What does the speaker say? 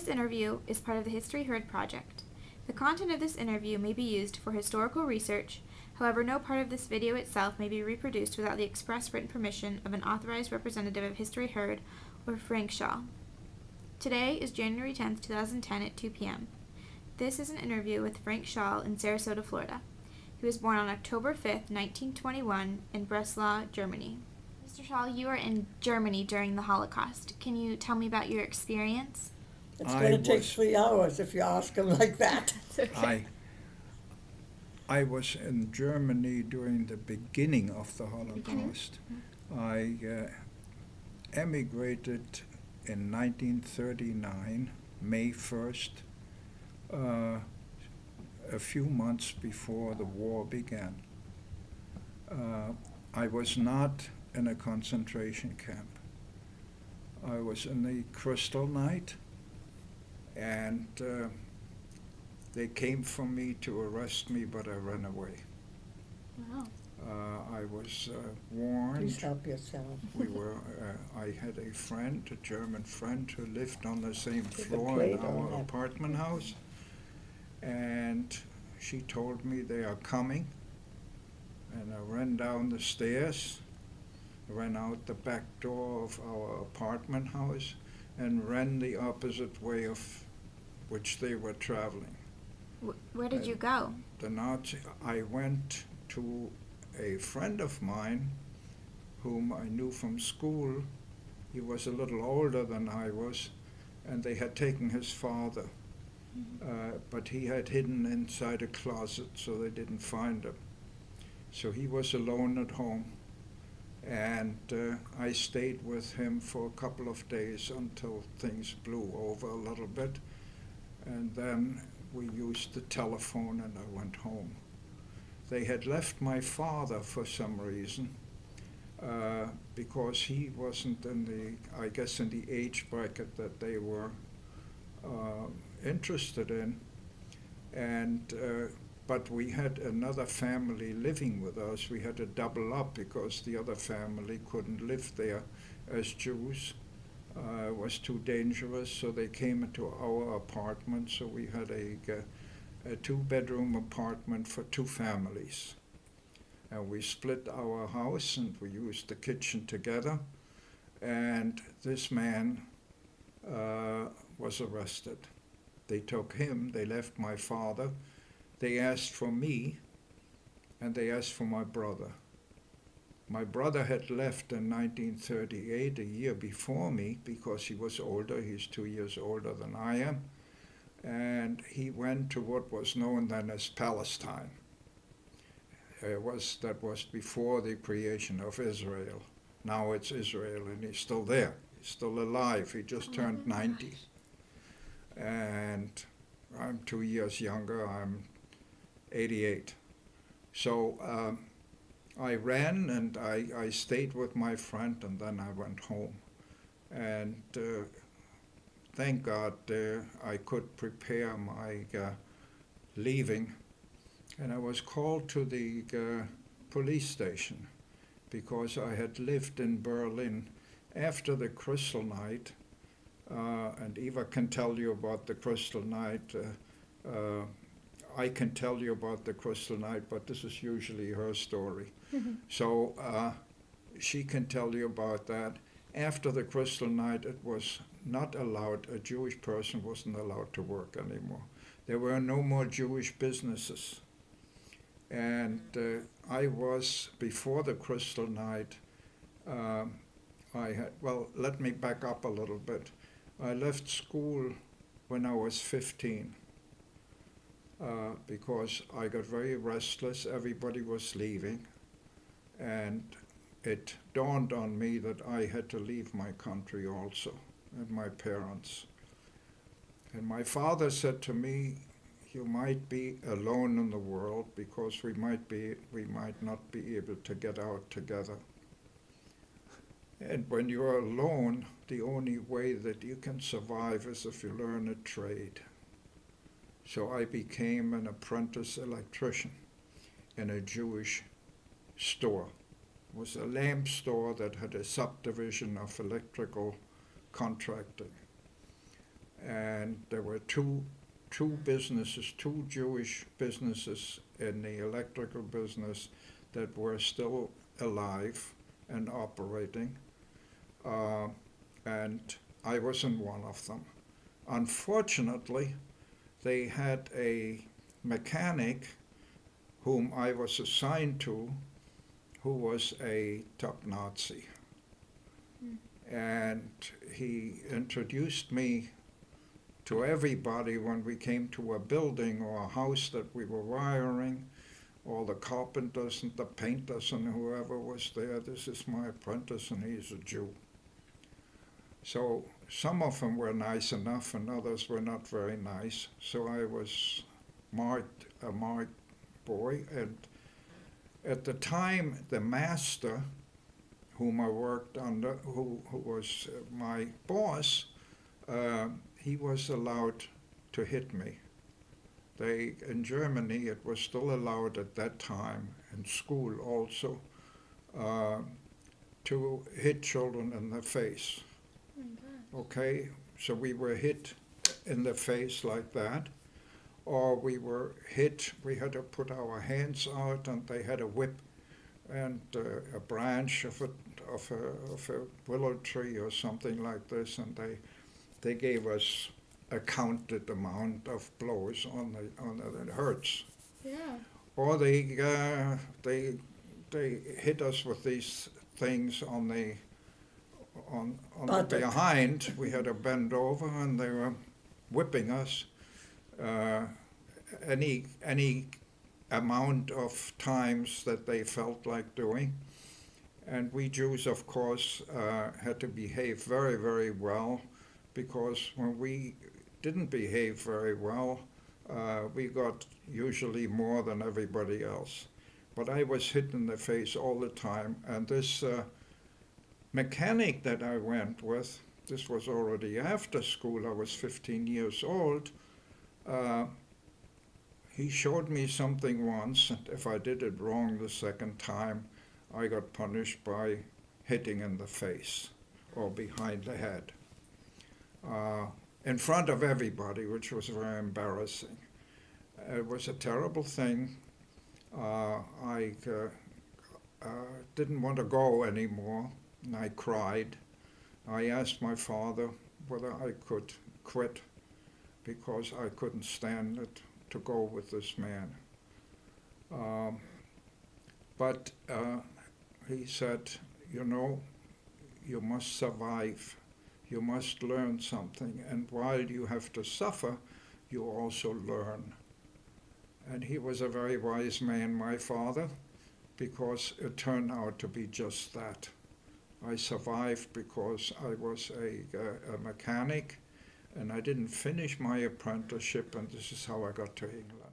interview is part of the History Heard project. The content of this interview may be used for historical research. However, no part of this video itself may be reproduced without the express written permission of an authorized representative of History Heard or Frank Schaal. Today is January 10th, 2010 at 2 p.m. This is an interview with Frank Schaal in Sarasota, Florida. He was born on October 5th, 1921 in Breslau, Germany. Mr. Schaal, you were in Germany during the Holocaust. Can you tell me about your experience? It's going to take 3 hours if you ask him like that. Okay. I was in Germany during the beginning of the Holocaust. I emigrated in 1939, May 1st, a few months before the war began. I was not in a concentration camp. I was in the Kristallnacht, and they came for me to arrest me, but I ran away. Wow. I was warned. Please help yourself. I had a friend, a German friend, who lived on the same Keep a floor plate in on our that. apartment house, and she told me they are coming, and I ran down the stairs, ran out the back door of our apartment house, and ran the opposite way of which they were traveling. Where did you go? I went to a friend of mine whom I knew from school. He was a little older than I was, and they had taken his father. But he had hidden inside a closet, so they didn't find him. So he was alone at home, and I stayed with him for a couple of days until things blew over a little bit, and then we used the telephone and I went home. They had left my father for some reason, because he wasn't in the age bracket that they were interested in, and but we had another family living with us. We had to double up because the other family couldn't live there as Jews. It was too dangerous, so they came into our apartment. So we had a two-bedroom apartment for two families. And we split our house and we used the kitchen together. And this man was arrested. They took him, they left my father, they asked for me, and they asked for my brother. My brother had left in 1938, a year before me, because he was older. He's 2 years older than I am. And he went to what was known then as Palestine. That was before the creation of Israel. Now it's Israel, and he's still there. He's still alive. He just turned 90. And I'm 2 years younger. I'm 88. So I ran, and I stayed with my friend, and then I went home. And thank God I could prepare my leaving. And I was called to the police station because I had lived in Berlin after the Kristallnacht. And Eva can tell you about the Kristallnacht. I can tell you about the Kristallnacht, but this is usually her story. So she can tell you about that. After the Kristallnacht, it was not allowed, a Jewish person wasn't allowed to work anymore. There were no more Jewish businesses. And I was, before the Kristallnacht, let me back up a little bit. I left school when I was 15 because I got very restless. Everybody was leaving, and it dawned on me that I had to leave my country also, and my parents. And my father said to me, "You might be alone in the world because we might not be able to get out together. And when you are alone, the only way that you can survive is if you learn a trade." So I became an apprentice electrician in a Jewish store. It was a lamp store that had a subdivision of electrical contracting. And there were two businesses, two Jewish businesses in the electrical business that were still alive and operating, and I wasn't one of them. Unfortunately, they had a mechanic whom I was assigned to who was a top Nazi. And he introduced me to everybody when we came to a building or a house that we were wiring, all the carpenters and the painters and whoever was there. This is my apprentice and he's a Jew. So some of them were nice enough and others were not very nice. So I was a marked boy. And at the time, the master whom I worked under, who was my boss, he was allowed to hit me. In Germany, it was still allowed at that time, in school also, to hit children in the face. Oh my gosh. Okay, so we were hit in the face like that, or we were hit, we had to put our hands out and they had a whip and a branch of a willow tree or something like this, and they gave us a counted amount of blows on it hurts. Yeah. Or they hit us with these things on the Buttock. behind. We had to bend over, and they were whipping us. Any amount of times that they felt like doing. And we Jews, of course, had to behave very, very well, because when we didn't behave very well, we got usually more than everybody else. But I was hit in the face all the time, and this mechanic that I went with, this was already after school, I was 15 years old, he showed me something once, and if I did it wrong the second time, I got punished by hitting in the face or behind the head, in front of everybody, which was very embarrassing. It was a terrible thing. I didn't want to go anymore, and I cried. I asked my father whether I could quit, because I couldn't stand it to go with this man. But he said, you know, you must survive. You must learn something. And while you have to suffer, you also learn. And he was a very wise man, my father, because it turned out to be just that. I survived because I was a mechanic, and I didn't finish my apprenticeship, and this is how I got to England.